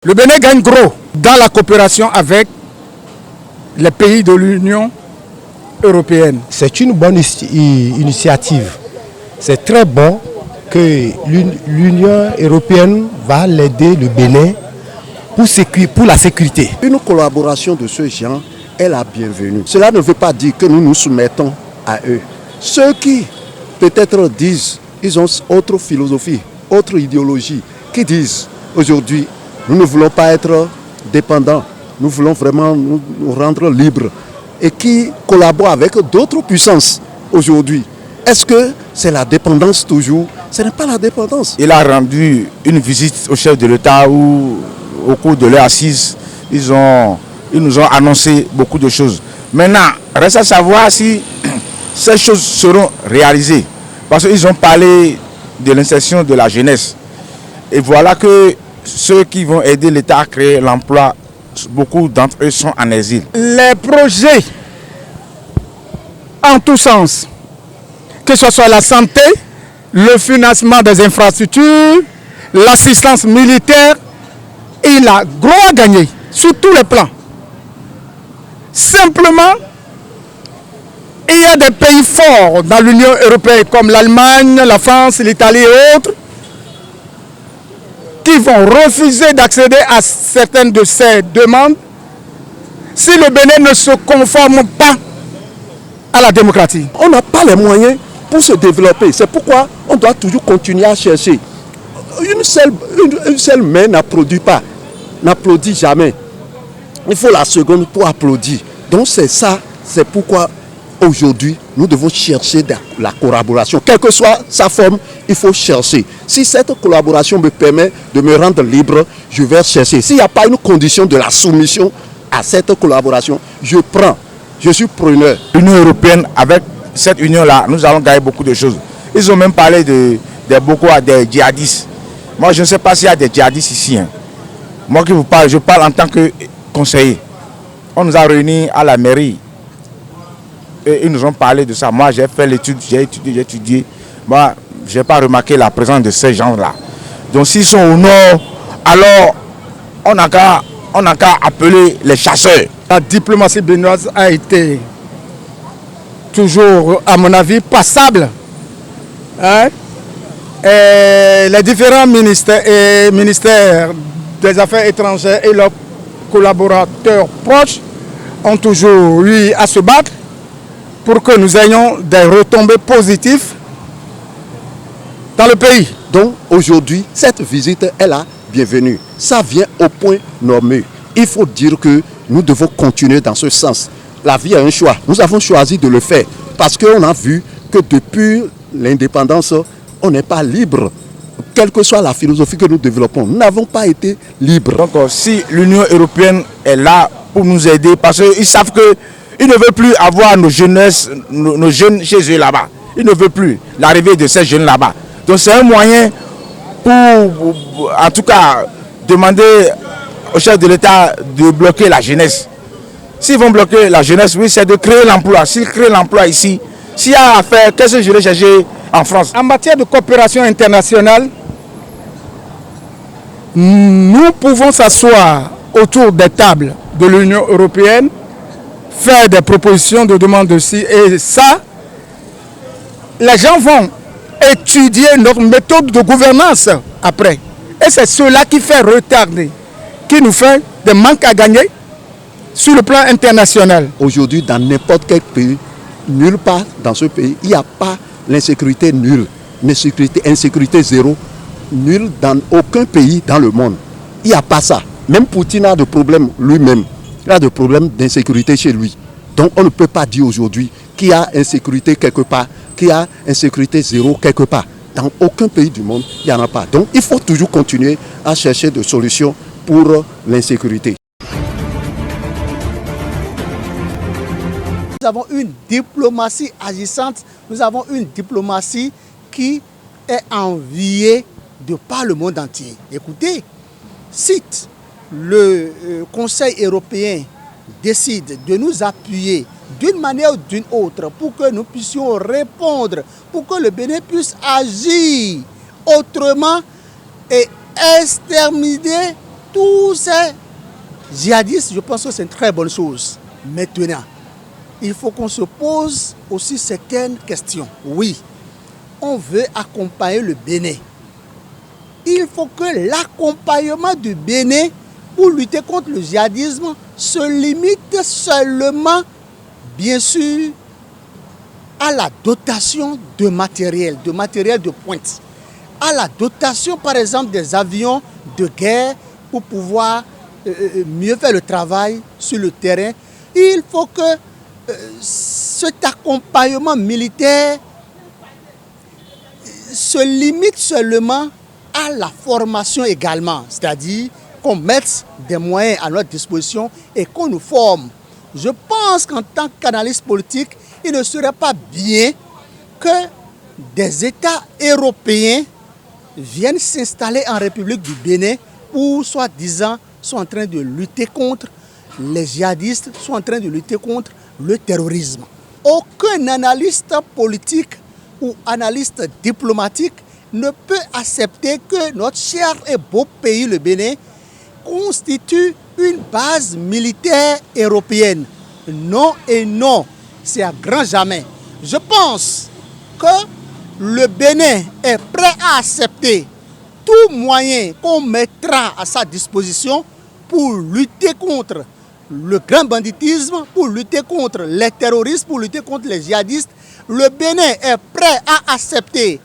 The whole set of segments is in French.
Le Bénin gagne gros dans la coopération avec les pays de l'Union européenne. C'est une bonne initiative. C'est très bon que l'Union européenne va l'aider le Bénin pour la sécurité. Une collaboration de ce genre est la bienvenue. Cela ne veut pas dire que nous nous soumettons à eux. Ceux qui peut-être disent, ils ont autre philosophie, autre idéologie, qui disent aujourd'hui, nous ne voulons pas être dépendants, nous voulons vraiment nous rendre libres et qui collaborent avec d'autres puissances aujourd'hui. Est-ce que c'est la dépendance toujours? Ce n'est pas la dépendance. Il a rendu une visite au chef de l'État où, au cours de leur assise, ils nous ont annoncé beaucoup de choses. Maintenant, reste à savoir si ces choses seront réalisées. Parce qu'ils ont parlé de l'insertion de la jeunesse. Et voilà que ceux qui vont aider l'État à créer l'emploi, beaucoup d'entre eux sont en exil. Les projets, en tous sens, que ce soit la santé, le financement des infrastructures, l'assistance militaire, il a gros à gagner sur tous les plans. Simplement, il y a des pays forts dans l'Union européenne comme l'Allemagne, la France, l'Italie et autres qui vont refuser d'accéder à certaines de ces demandes si le Bénin ne se conforme pas à la démocratie. On n'a pas les moyens pour se développer. C'est pourquoi on doit toujours continuer à chercher. Une seule main n'applaudit pas, n'applaudit jamais. Il faut la seconde pour applaudir. Donc c'est ça, c'est pourquoi aujourd'hui nous devons chercher la collaboration. Quelle que soit sa forme, il faut chercher. Si cette collaboration me permet de me rendre libre, je vais chercher. S'il n'y a pas une condition de la soumission à cette collaboration, je prends. Je suis preneur. L'Union européenne, avec cette union-là, nous allons gagner beaucoup de choses. Ils ont même parlé des djihadistes. Moi, je ne sais pas s'il y a des djihadistes ici. Moi qui vous parle, je parle en tant que conseiller. On nous a réunis à la mairie. Et ils nous ont parlé de ça. Moi, j'ai fait l'étude, j'ai étudié. Moi, je n'ai pas remarqué la présence de ces gens-là. Donc, s'ils sont au nord, alors on n'a qu'à appeler les chasseurs. La diplomatie béninoise a été toujours, à mon avis, passable. Et les différents ministères des Affaires étrangères et leurs collaborateurs proches ont toujours eu à se battre pour que nous ayons des retombées positives dans le pays. Donc aujourd'hui, cette visite est la bienvenue. Ça vient au point nommé. Il faut dire que nous devons continuer dans ce sens. La vie a un choix. Nous avons choisi de le faire parce qu'on a vu que depuis l'indépendance, on n'est pas libre. Quelle que soit la philosophie que nous développons, nous n'avons pas été libres. Donc si l'Union européenne est là pour nous aider, parce qu'ils savent qu'ils ne veulent plus avoir nos jeunes chez eux là-bas. Ils ne veulent plus l'arrivée de ces jeunes là-bas. Donc c'est un moyen pour, en tout cas, demander au chef de l'État de bloquer la jeunesse. S'ils vont bloquer la jeunesse, oui, c'est de créer l'emploi. S'ils créent l'emploi ici, s'il y a à faire, qu'est-ce que je vais chercher en France? En matière de coopération internationale, nous pouvons s'asseoir autour des tables de l'Union européenne, faire des propositions de demande de ci et ça. Les gens vont étudier notre méthode de gouvernance après. Et c'est cela qui fait retarder, qui nous fait des manques à gagner sur le plan international. Aujourd'hui, dans n'importe quel pays, nulle part dans ce pays, il n'y a pas l'insécurité nulle, insécurité zéro, nulle dans aucun pays dans le monde. Il n'y a pas ça. Même Poutine a des problèmes lui-même. Il a des problèmes d'insécurité chez lui. Donc on ne peut pas dire aujourd'hui qu'il y a insécurité quelque part, qu'il y a insécurité zéro quelque part. Dans aucun pays du monde, il n'y en a pas. Donc il faut toujours continuer à chercher des solutions pour l'insécurité. Nous avons une diplomatie agissante, nous avons une diplomatie qui est enviée de par le monde entier. Écoutez, si le Conseil européen décide de nous appuyer d'une manière ou d'une autre pour que nous puissions répondre, pour que le Bénin puisse agir autrement et exterminer tous ces djihadistes, je pense que c'est une très bonne chose. Maintenant, il faut qu'on se pose aussi certaines questions. Oui, on veut accompagner le Bénin. Il faut que l'accompagnement du Bénin pour lutter contre le djihadisme se limite seulement, bien sûr, à la dotation de matériel de pointe. À la dotation, par exemple, des avions de guerre pour pouvoir mieux faire le travail sur le terrain. Il faut que cet accompagnement militaire se limite seulement à la formation également, c'est-à-dire qu'on mette des moyens à notre disposition et qu'on nous forme. Je pense qu'en tant qu'analyste politique, il ne serait pas bien que des États européens viennent s'installer en République du Bénin où, soi-disant, sont en train de lutter contre les djihadistes, sont en train de lutter contre le terrorisme. Aucun analyste politique ou analyste diplomatique ne peut accepter que notre cher et beau pays, le Bénin, constitue une base militaire européenne. Non et non, c'est à grand jamais. Je pense que le Bénin est prêt à accepter tout moyen qu'on mettra à sa disposition pour lutter contre le grand banditisme, pour lutter contre les terroristes, pour lutter contre les djihadistes. Le Bénin est prêt à accepter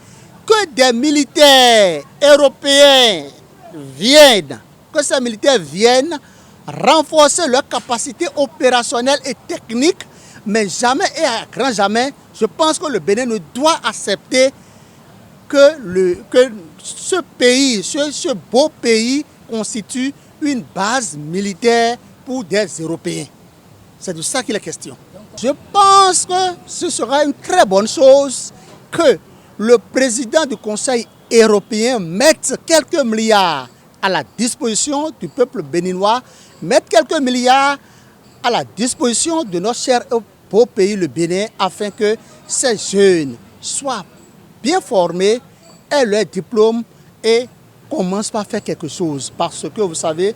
que des militaires européens viennent, que ces militaires viennent renforcer leur capacité opérationnelle et technique, mais jamais et à grand jamais, je pense que le Bénin ne doit accepter que ce pays, ce beau pays constitue une base militaire pour des Européens. C'est de ça qu'il est question. Je pense que ce sera une très bonne chose que le président du Conseil européen mette quelques milliards à la disposition du peuple béninois, mette quelques milliards à la disposition de notre cher beau pays, le Bénin, afin que ces jeunes soient bien formés, aient leur diplôme et commencent par faire quelque chose. Parce que vous savez,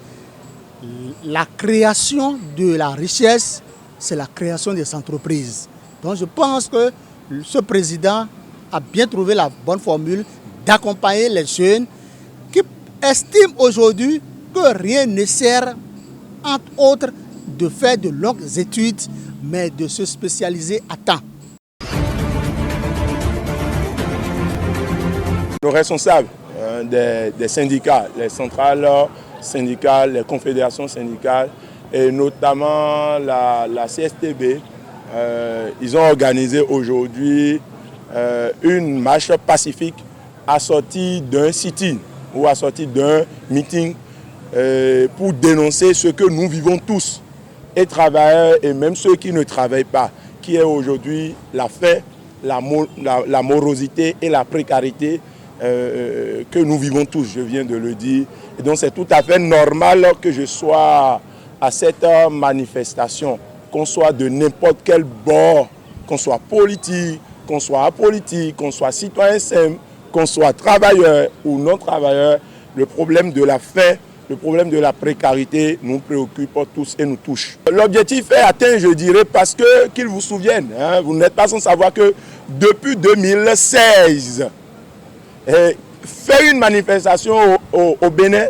la création de la richesse, c'est la création des entreprises. Donc je pense que ce président a bien trouvé la bonne formule d'accompagner les jeunes qui estiment aujourd'hui que rien ne sert, entre autres, de faire de longues études, mais de se spécialiser à temps. Nos responsables des syndicats, les centrales syndicales, les confédérations syndicales, et notamment la CSTB, ils ont organisé aujourd'hui une marche pacifique assortie d'un sit-in ou assortie d'un meeting pour dénoncer ce que nous vivons tous, et travailleurs et même ceux qui ne travaillent pas, qui est aujourd'hui la faim, la morosité et la précarité que nous vivons tous, je viens de le dire. Et donc c'est tout à fait normal que je sois à cette manifestation, qu'on soit de n'importe quel bord, qu'on soit politique, qu'on soit apolitique, qu'on soit citoyen simple, qu'on soit travailleur ou non travailleur, le problème de la faim, le problème de la précarité nous préoccupe tous et nous touche. L'objectif est atteint, je dirais, parce que, qu'ils vous souviennent, hein, vous n'êtes pas sans savoir que depuis 2016, faire une manifestation au Bénin,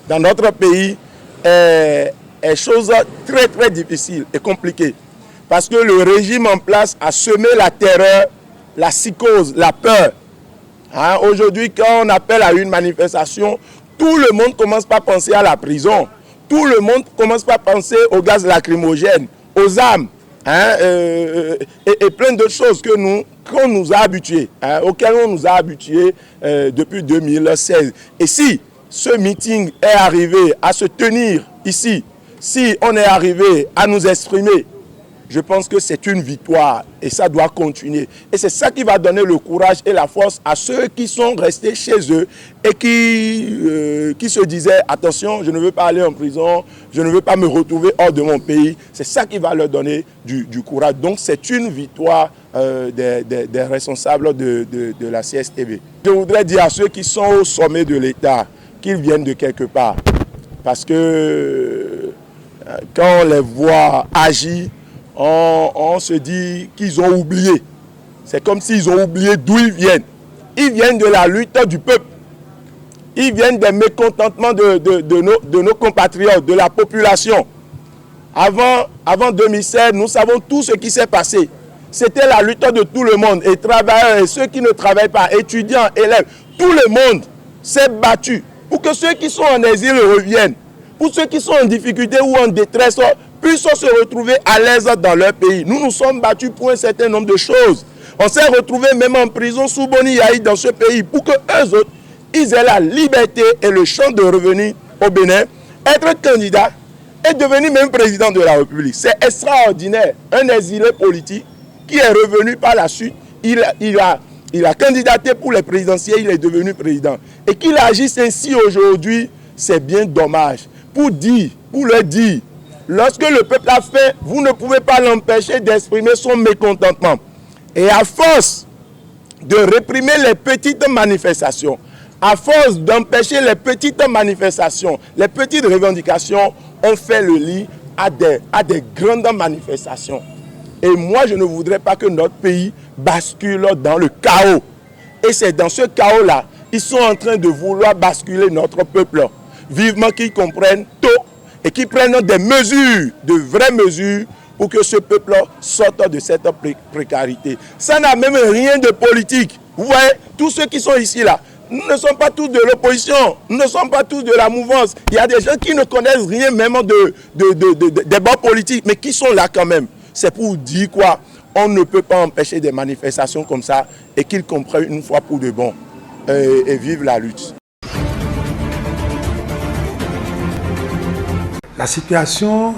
dans notre pays, est chose très très difficile et compliquée. Parce que le régime en place a semé la terreur, la psychose, la peur. Hein, aujourd'hui, quand on appelle à une manifestation, tout le monde commence par penser à la prison. Tout le monde commence par penser au gaz lacrymogène, aux armes, hein, et plein d'autres choses qu'on nous a habitués, hein, auxquelles on nous a habitués depuis 2016. Et si ce meeting est arrivé à se tenir ici, si on est arrivé à nous exprimer, je pense que c'est une victoire et ça doit continuer. Et c'est ça qui va donner le courage et la force à ceux qui sont restés chez eux et qui se disaient « Attention, je ne veux pas aller en prison, je ne veux pas me retrouver hors de mon pays ». C'est ça qui va leur donner du courage. Donc c'est une victoire des responsables de la CSTB. Je voudrais dire à ceux qui sont au sommet de l'État qu'ils viennent de quelque part. Parce que quand on les voit agir, on se dit qu'ils ont oublié. C'est comme s'ils ont oublié d'où ils viennent. Ils viennent de la lutte du peuple. Ils viennent des mécontentements de nos compatriotes, de la population. Avant 2016, nous savons tout ce qui s'est passé. C'était la lutte de tout le monde, et travailleurs et ceux qui ne travaillent pas, étudiants, élèves, tout le monde s'est battu pour que ceux qui sont en exil reviennent, pour ceux qui sont en difficulté ou en détresse puissent se retrouver à l'aise dans leur pays. Nous nous sommes battus pour un certain nombre de choses. On s'est retrouvés même en prison sous Boni Yahi dans ce pays pour que eux autres, ils aient la liberté et le champ de revenir au Bénin, être candidat et devenir même président de la République. C'est extraordinaire. Un exilé politique qui est revenu par la suite, il a candidaté pour les présidentielles, il est devenu président. Et qu'il agisse ainsi aujourd'hui, c'est bien dommage. Pour leur dire, lorsque le peuple a faim, vous ne pouvez pas l'empêcher d'exprimer son mécontentement. Et à force de réprimer les petites manifestations, à force d'empêcher les petites manifestations, les petites revendications, on fait le lit à des grandes manifestations. Et moi, je ne voudrais pas que notre pays bascule dans le chaos. Et c'est dans ce chaos-là, ils sont en train de vouloir basculer notre peuple. Vivement qu'ils comprennent tôt et qu'ils prennent des mesures, de vraies mesures, pour que ce peuple sorte de cette précarité. Ça n'a même rien de politique. Vous voyez, tous ceux qui sont ici là, nous ne sommes pas tous de l'opposition, nous ne sommes pas tous de la mouvance. Il y a des gens qui ne connaissent rien même des bords politiques, mais qui sont là quand même. C'est pour dire quoi? On ne peut pas empêcher des manifestations comme ça et qu'ils comprennent une fois pour de bon et vivent la lutte. La situation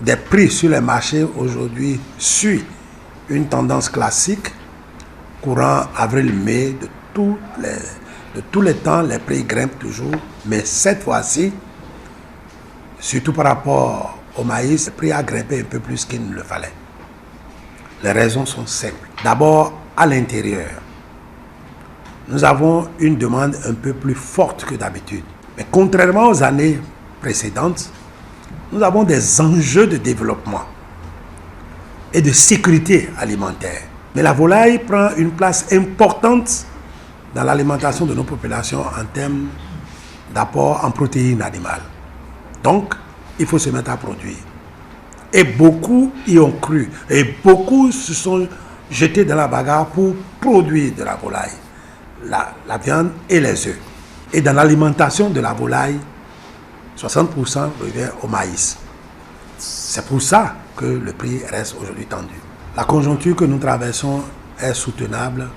des prix sur les marchés aujourd'hui suit une tendance classique. Courant avril-mai, de tous les temps, les prix grimpent toujours. Mais cette fois-ci, surtout par rapport au maïs, le prix a grimpé un peu plus qu'il ne le fallait. Les raisons sont simples. D'abord, à l'intérieur, nous avons une demande un peu plus forte que d'habitude. Mais contrairement aux années précédentes, nous avons des enjeux de développement et de sécurité alimentaire. Mais la volaille prend une place importante dans l'alimentation de nos populations en termes d'apport en protéines animales. Donc, il faut se mettre à produire. Et beaucoup y ont cru. Et beaucoup se sont jetés dans la bagarre pour produire de la volaille, la viande et les œufs. Et dans l'alimentation de la volaille, 60% revient au maïs. C'est pour ça que le prix reste aujourd'hui tendu. La conjoncture que nous traversons est soutenable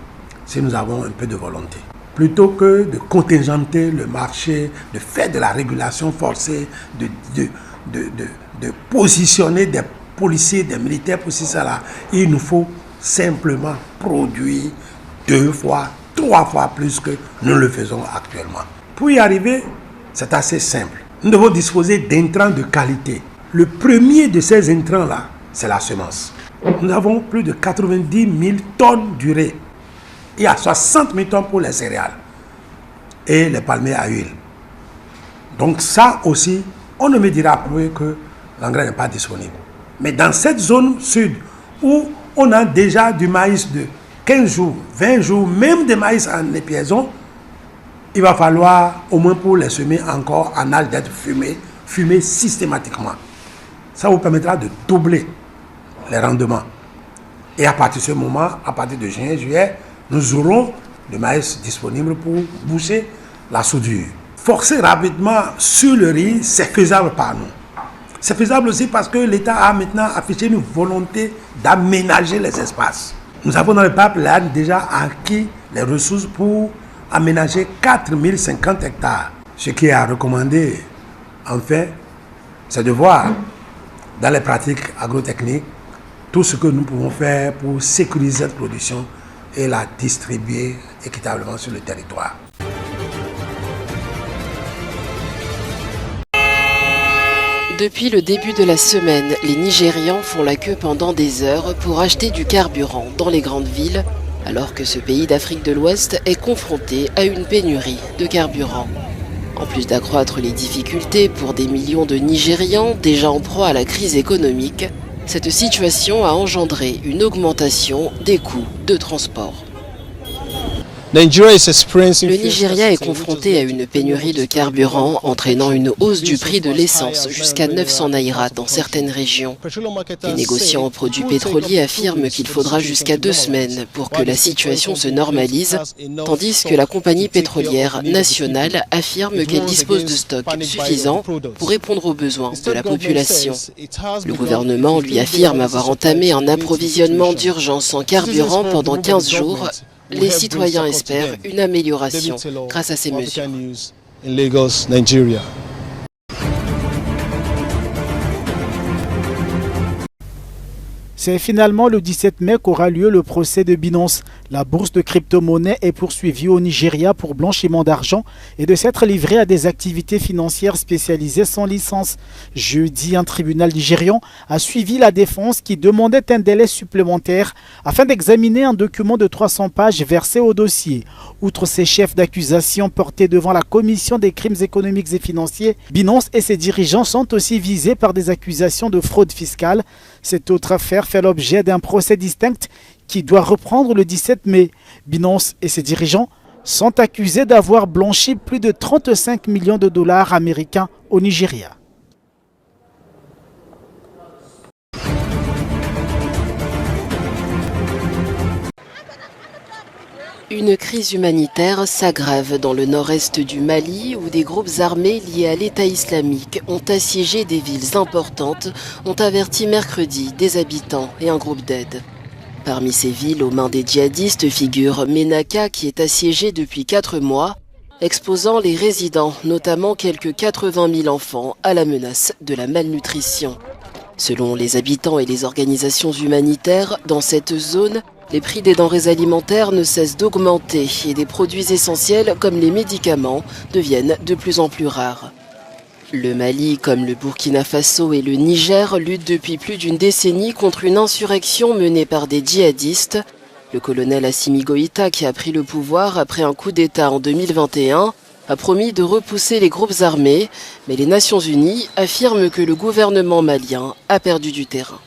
si nous avons un peu de volonté. Plutôt que de contingenter le marché, de faire de la régulation forcée, de positionner des policiers, des militaires pour ça, il nous faut simplement produire 2 fois, 3 fois plus que nous le faisons actuellement. Pour y arriver, c'est assez simple. Nous devons disposer d'intrants de qualité. Le premier de ces intrants-là, c'est la semence. Nous avons plus de 90 000 tonnes d'urée. Il y a 60 000 tonnes pour les céréales et les palmiers à huile. Donc ça aussi, on ne me dira plus que l'engrais n'est pas disponible. Mais dans cette zone sud, où on a déjà du maïs de 15 jours, 20 jours, même des maïs en épiaison, il va falloir, au moins pour les semer encore en âge d'être fumés systématiquement. Ça vous permettra de doubler les rendements. Et à partir de ce moment, à partir de juin, juillet, nous aurons le maïs disponible pour boucher la soudure. Forcer rapidement sur le riz, c'est faisable par nous. C'est faisable aussi parce que l'État a maintenant affiché une volonté d'aménager les espaces. Nous avons dans le peuple déjà acquis les ressources pour aménager 4050 hectares. Ce qui est à recommander, en fait, c'est de voir dans les pratiques agrotechniques tout ce que nous pouvons faire pour sécuriser cette production et la distribuer équitablement sur le territoire. Depuis le début de la semaine, les Nigérians font la queue pendant des heures pour acheter du carburant dans les grandes villes, alors que ce pays d'Afrique de l'Ouest est confronté à une pénurie de carburant. En plus d'accroître les difficultés pour des millions de Nigérians déjà en proie à la crise économique, cette situation a engendré une augmentation des coûts de transport. Le Nigeria est confronté à une pénurie de carburant entraînant une hausse du prix de l'essence jusqu'à 900 naira dans certaines régions. Les négociants en produits pétroliers affirment qu'il faudra jusqu'à 2 semaines pour que la situation se normalise, tandis que la compagnie pétrolière nationale affirme qu'elle dispose de stocks suffisants pour répondre aux besoins de la population. Le gouvernement lui affirme avoir entamé un approvisionnement d'urgence en carburant pendant 15 jours. Les citoyens espèrent une amélioration grâce à ces mesures. C'est finalement le 17 mai qu'aura lieu le procès de Binance. La bourse de crypto-monnaie est poursuivie au Nigeria pour blanchiment d'argent et de s'être livrée à des activités financières spécialisées sans licence. Jeudi, un tribunal nigérian a suivi la défense qui demandait un délai supplémentaire afin d'examiner un document de 300 pages versé au dossier. Outre ses chefs d'accusation portés devant la Commission des crimes économiques et financiers, Binance et ses dirigeants sont aussi visés par des accusations de fraude fiscale. Cette autre affaire fait l'objet d'un procès distinct qui doit reprendre le 17 mai. Binance et ses dirigeants sont accusés d'avoir blanchi plus de 35 millions de dollars américains au Nigeria. Une crise humanitaire s'aggrave dans le nord-est du Mali où des groupes armés liés à l'État islamique ont assiégé des villes importantes, ont averti mercredi des habitants et un groupe d'aide. Parmi ces villes aux mains des djihadistes figure Ménaka qui est assiégée depuis 4 mois, exposant les résidents, notamment quelques 80 000 enfants, à la menace de la malnutrition. Selon les habitants et les organisations humanitaires, dans cette zone, les prix des denrées alimentaires ne cessent d'augmenter et des produits essentiels comme les médicaments deviennent de plus en plus rares. Le Mali, comme le Burkina Faso et le Niger, luttent depuis plus d'une décennie contre une insurrection menée par des djihadistes. Le colonel Assimi Goïta, qui a pris le pouvoir après un coup d'État en 2021, a promis de repousser les groupes armés, mais les Nations Unies affirment que le gouvernement malien a perdu du terrain.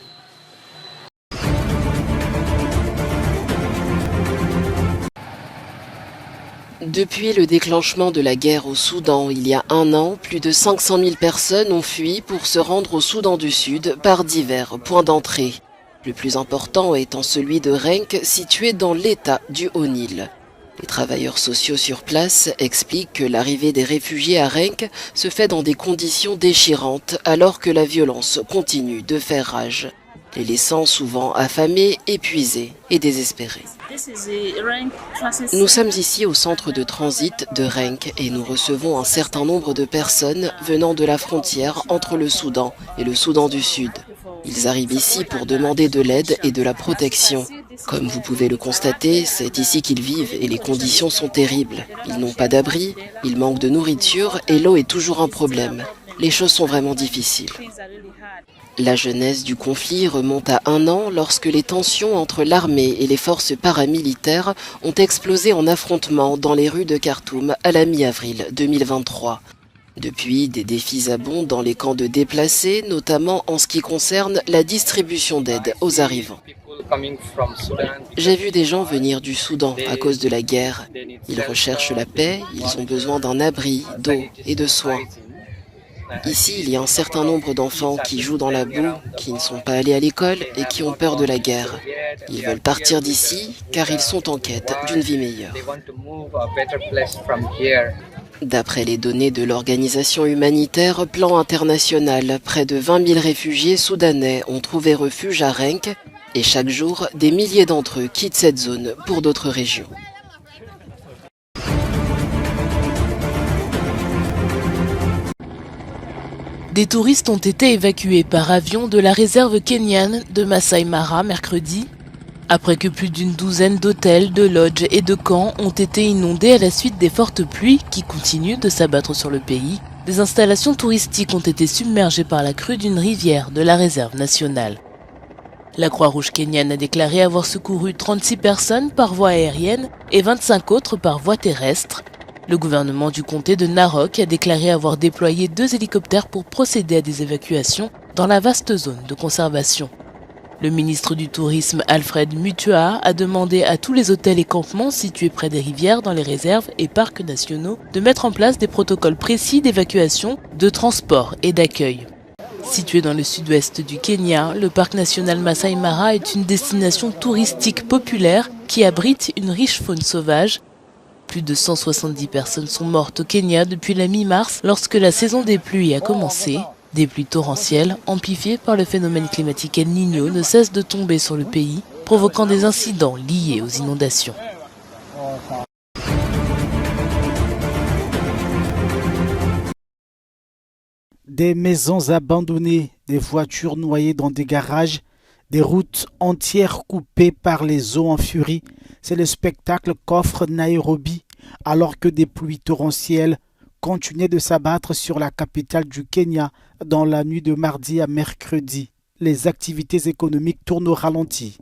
Depuis le déclenchement de la guerre au Soudan, il y a 1 an, plus de 500 000 personnes ont fui pour se rendre au Soudan du Sud par divers points d'entrée. Le plus important étant celui de Renk, situé dans l'état du Haut-Nil. Les travailleurs sociaux sur place expliquent que l'arrivée des réfugiés à Renk se fait dans des conditions déchirantes alors que la violence continue de faire rage, les laissant souvent affamés, épuisés et désespérés. Nous sommes ici au centre de transit de Renk et nous recevons un certain nombre de personnes venant de la frontière entre le Soudan et le Soudan du Sud. Ils arrivent ici pour demander de l'aide et de la protection. Comme vous pouvez le constater, c'est ici qu'ils vivent et les conditions sont terribles. Ils n'ont pas d'abri, ils manquent de nourriture et l'eau est toujours un problème. Les choses sont vraiment difficiles. La genèse du conflit remonte à 1 an lorsque les tensions entre l'armée et les forces paramilitaires ont explosé en affrontements dans les rues de Khartoum à la mi-avril 2023. Depuis, des défis abondent dans les camps de déplacés, notamment en ce qui concerne la distribution d'aide aux arrivants. J'ai vu des gens venir du Soudan à cause de la guerre. Ils recherchent la paix, ils ont besoin d'un abri, d'eau et de soins. Ici, il y a un certain nombre d'enfants qui jouent dans la boue, qui ne sont pas allés à l'école et qui ont peur de la guerre. Ils veulent partir d'ici car ils sont en quête d'une vie meilleure. D'après les données de l'organisation humanitaire Plan International, près de 20 000 réfugiés soudanais ont trouvé refuge à Renk et chaque jour, des milliers d'entre eux quittent cette zone pour d'autres régions. Des touristes ont été évacués par avion de la réserve kenyane de Masai Mara mercredi, après que plus d'une douzaine d'hôtels, de lodges et de camps ont été inondés à la suite des fortes pluies qui continuent de s'abattre sur le pays. Des installations touristiques ont été submergées par la crue d'une rivière de la réserve nationale. La Croix-Rouge kenyane a déclaré avoir secouru 36 personnes par voie aérienne et 25 autres par voie terrestre. Le gouvernement du comté de Narok a déclaré avoir déployé 2 hélicoptères pour procéder à des évacuations dans la vaste zone de conservation. Le ministre du Tourisme Alfred Mutua a demandé à tous les hôtels et campements situés près des rivières, dans les réserves et parcs nationaux, de mettre en place des protocoles précis d'évacuation, de transport et d'accueil. Situé dans le sud-ouest du Kenya, le parc national Masai Mara est une destination touristique populaire qui abrite une riche faune sauvage. Plus de 170 personnes sont mortes au Kenya depuis la mi-mars lorsque la saison des pluies a commencé. Des pluies torrentielles, amplifiées par le phénomène climatique El Niño, ne cessent de tomber sur le pays, provoquant des incidents liés aux inondations. Des maisons abandonnées, des voitures noyées dans des garages, des routes entières coupées par les eaux en furie, c'est le spectacle qu'offre Nairobi, alors que des pluies torrentielles continuaient de s'abattre sur la capitale du Kenya dans la nuit de mardi à mercredi. Les activités économiques tournent au ralenti.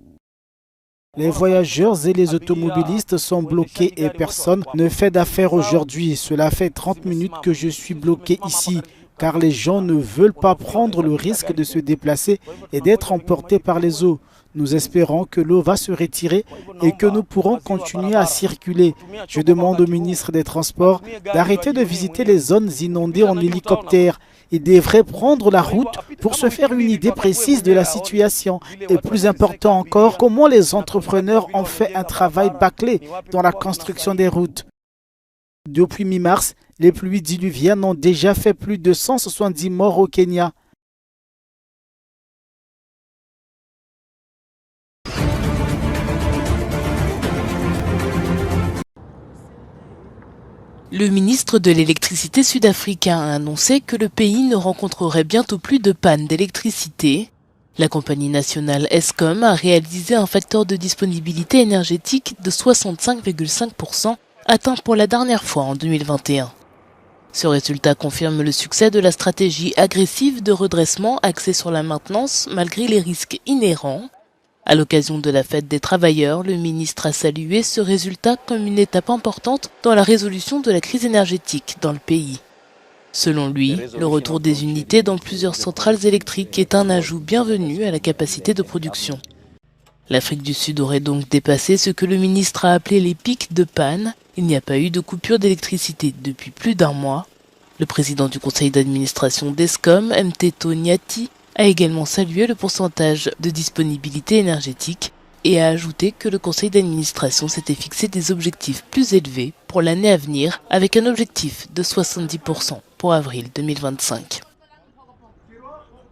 Les voyageurs et les automobilistes sont bloqués et personne ne fait d'affaires aujourd'hui. Cela fait 30 minutes que je suis bloqué ici, car les gens ne veulent pas prendre le risque de se déplacer et d'être emportés par les eaux. Nous espérons que l'eau va se retirer et que nous pourrons continuer à circuler. Je demande au ministre des Transports d'arrêter de visiter les zones inondées en hélicoptère. Il devrait prendre la route pour se faire une idée précise de la situation. Et plus important encore, comment les entrepreneurs ont fait un travail bâclé dans la construction des routes. Depuis mi-mars, les pluies diluviennes ont déjà fait plus de 170 morts au Kenya. Le ministre de l'électricité sud-africain a annoncé que le pays ne rencontrerait bientôt plus de panne d'électricité. La compagnie nationale Eskom a réalisé un facteur de disponibilité énergétique de 65,5%, atteint pour la dernière fois en 2021. Ce résultat confirme le succès de la stratégie agressive de redressement axée sur la maintenance malgré les risques inhérents. À l'occasion de la fête des travailleurs, le ministre a salué ce résultat comme une étape importante dans la résolution de la crise énergétique dans le pays. Selon lui, le retour des unités dans plusieurs centrales électriques est un ajout bienvenu à la capacité de production. L'Afrique du Sud aurait donc dépassé ce que le ministre a appelé les pics de panne. Il n'y a pas eu de coupure d'électricité depuis plus d'un mois. Le président du conseil d'administration d'Eskom, Mteto Nyati, a également salué le pourcentage de disponibilité énergétique et a ajouté que le conseil d'administration s'était fixé des objectifs plus élevés pour l'année à venir avec un objectif de 70% pour avril 2025.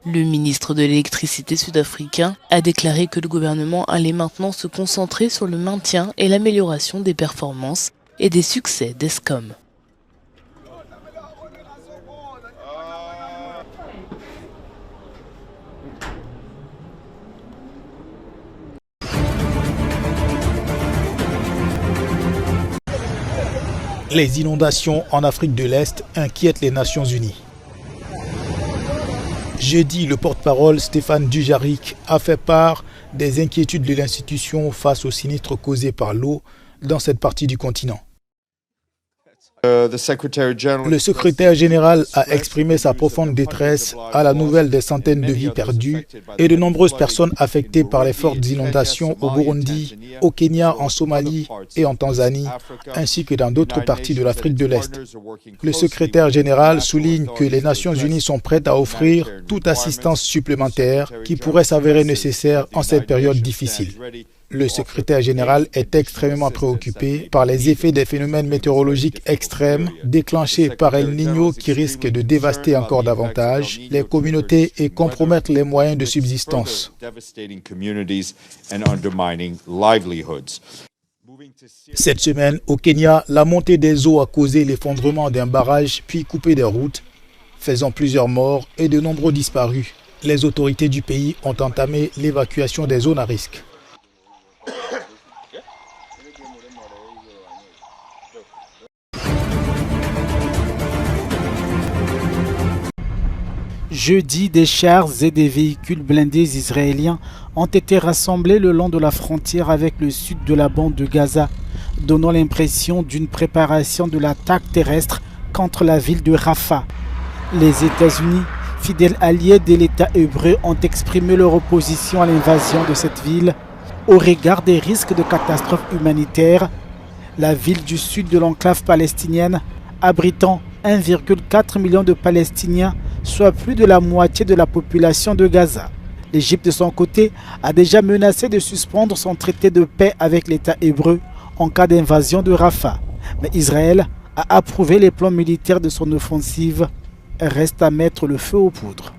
Le ministre de l'électricité sud-africain a déclaré que le gouvernement allait maintenant se concentrer sur le maintien et l'amélioration des performances et des succès d'Eskom. Les inondations en Afrique de l'Est inquiètent les Nations Unies. Jeudi, le porte-parole Stéphane Dujarric a fait part des inquiétudes de l'institution face aux sinistres causés par l'eau dans cette partie du continent. Le secrétaire général a exprimé sa profonde détresse à la nouvelle des centaines de vies perdues et de nombreuses personnes affectées par les fortes inondations au Burundi, au Kenya, en Somalie et en Tanzanie, ainsi que dans d'autres parties de l'Afrique de l'Est. Le secrétaire général souligne que les Nations Unies sont prêtes à offrir toute assistance supplémentaire qui pourrait s'avérer nécessaire en cette période difficile. Le secrétaire général est extrêmement préoccupé par les effets des phénomènes météorologiques extrêmes déclenchés par El Niño qui risquent de dévaster encore davantage les communautés et compromettre les moyens de subsistance. Cette semaine, au Kenya, la montée des eaux a causé l'effondrement d'un barrage puis coupé des routes, faisant plusieurs morts et de nombreux disparus. Les autorités du pays ont entamé l'évacuation des zones à risque. Jeudi, des chars et des véhicules blindés israéliens ont été rassemblés le long de la frontière avec le sud de la bande de Gaza. donnant l'impression d'une préparation de l'attaque terrestre contre la ville de Rafah. Les États-Unis, fidèles alliés de l'État hébreu, ont exprimé leur opposition à l'invasion de cette ville au regard des risques de catastrophes humanitaires. La ville du sud de l'enclave palestinienne, abritant 1,4 million de Palestiniens, soit plus de la moitié de la population de Gaza. L'Égypte, de son côté, a déjà menacé de suspendre son traité de paix avec l'État hébreu en cas d'invasion de Rafah. Mais Israël a approuvé les plans militaires de son offensive. Reste à mettre le feu aux poudres.